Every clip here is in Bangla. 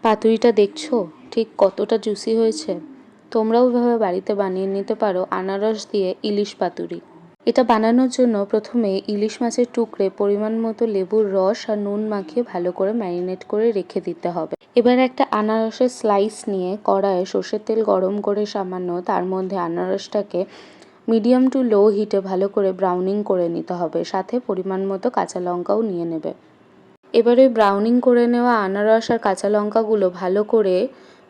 পাতুরিটা দেখছো ঠিক কতটা জুসি হয়েছে। তোমরাও এভাবে বাড়িতে বানিয়ে নিতে পারো আনারস দিয়ে ইলিশ পাতুরি। এটা বানানোর জন্য প্রথমে ইলিশ মাছের টুকরে পরিমাণ মতো লেবুর রস আর নুন মাখিয়ে ভালো করে ম্যারিনেট করে রেখে দিতে হবে। এবার একটা আনারসের স্লাইস নিয়ে কড়াইয়ে সর্ষের তেল গরম করে সামান্য তার মধ্যে আনারসটাকে মিডিয়াম টু লো হিটে ভালো করে ব্রাউনিং করে নিতে হবে। সাথে পরিমাণ মতো কাঁচা লঙ্কাও নিয়ে নেবে। এবারে ব্রাউনিং করে নেওয়া আনারস আর কাঁচা লঙ্কাগুলো ভালো করে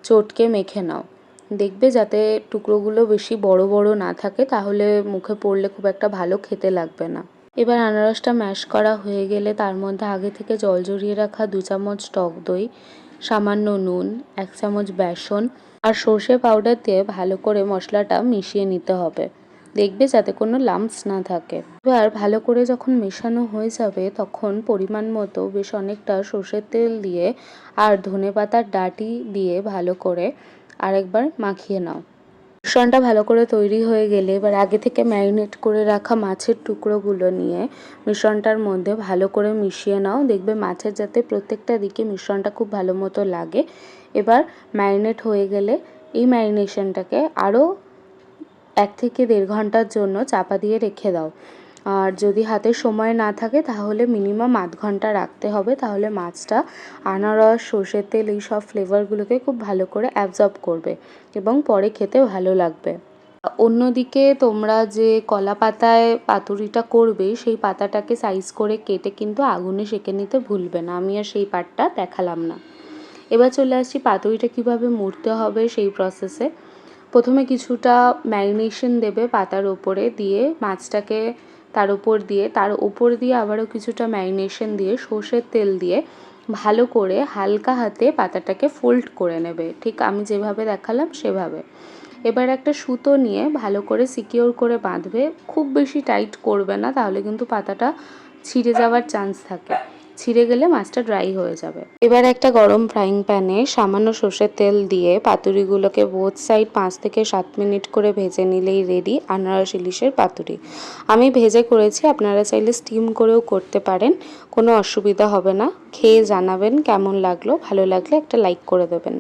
চটকে মেখে নাও। দেখবে যাতে টুকরোগুলো বেশি বড় বড় না থাকে, তাহলে মুখে পড়লে খুব একটা ভালো খেতে লাগবে না। এবার আনারসটা ম্যাশ করা হয়ে গেলে তার মধ্যে আগে থেকে জল ঝরিয়ে রাখা 2 চামচ টক দই, সামান্য নুন, 1 চামচ বেসন আর সর্ষে পাউডার দিয়ে ভালো করে মশলাটা মিশিয়ে নিতে হবে। দেখবে যাতে কোনো লাম্পস না থাকে। এবার ভালো করে যখন মেশানো হয়ে যাবে তখন পরিমাণ মতো বেশ অনেকটা সর্ষের তেল দিয়ে আর ধনেপাতার ডাঁটি দিয়ে ভালো করে আরেকবার মাখিয়ে নাও। মিশ্রণটা ভালো করে তৈরি হয়ে গেলে এবার আগে থেকে ম্যারিনেট করে রাখা মাছের টুকরোগুলো নিয়ে মিশ্রণটার মধ্যে ভালো করে মিশিয়ে নাও। দেখবে মাছের যাতে প্রত্যেকটা দিকে মিশ্রণটা খুব ভালো মতো লাগে। এবার ম্যারিনেট হয়ে গেলে এই ম্যারিনেশনটাকে আরও 1 থেকে 1.5 ঘন্টার জন্য চাপা দিয়ে রেখে দাও। আর যদি হাতে সময় না থাকে তাহলে মিনিমাম 8 ঘন্টা রাখতে হবে, তাহলে মাছটা আনারস, সর্ষের তেল এই সব ফ্লেভারগুলোকে খুব ভালো করে অ্যাবজর্ব করবে এবং পরে খেতে ভালো লাগবে। অন্যদিকে তোমরা যে কলা পাতায় পাতুরিটা করবে সেই পাতাটাকে সাইজ করে কেটে কিন্তু আগুনে সেঁকে নিতে ভুলবে না। আমি আর সেই পার্টটা দেখালাম না। এবার চলে আসছি পাতুরিটা কীভাবে মুড়তে হবে সেই প্রসেসে। প্রথমে কিছুটা ম্যারিনেশন দেবে পাতার ওপরে, দিয়ে মাছটাকে তার উপর দিয়ে আবারও কিছুটা ম্যারিনেশন দিয়ে সর্ষের তেল দিয়ে ভালো করে হালকা হাতে পাতাটাকে ফোল্ড করে নেবে, ঠিক আমি যেভাবে দেখালাম সেভাবে। এবার একটা সুতো নিয়ে ভালো করে সিকিওর করে বাঁধবে। খুব বেশি টাইট করবে না, তাহলে কিন্তু পাতাটা ছিঁড়ে যাওয়ার চান্স থাকে। ছিঁড়ে গেলে মাছটা ড্রাই হয়ে যাবে। এবার একটা গরম ফ্রাইং প্যানে সামান্য সর্ষের তেল দিয়ে পাতুরিগুলোকে বোথ সাইড 5 থেকে 7 মিনিট করে ভেজে নিলেই রেডি আনারস ইলিশের পাতুরি। আমি ভেজে করেছি, আপনারা চাইলে স্টিম করেও করতে পারেন, কোনো অসুবিধা হবে না। খেয়ে জানাবেন কেমন লাগলো। ভালো লাগলে একটা লাইক করে দেবেন।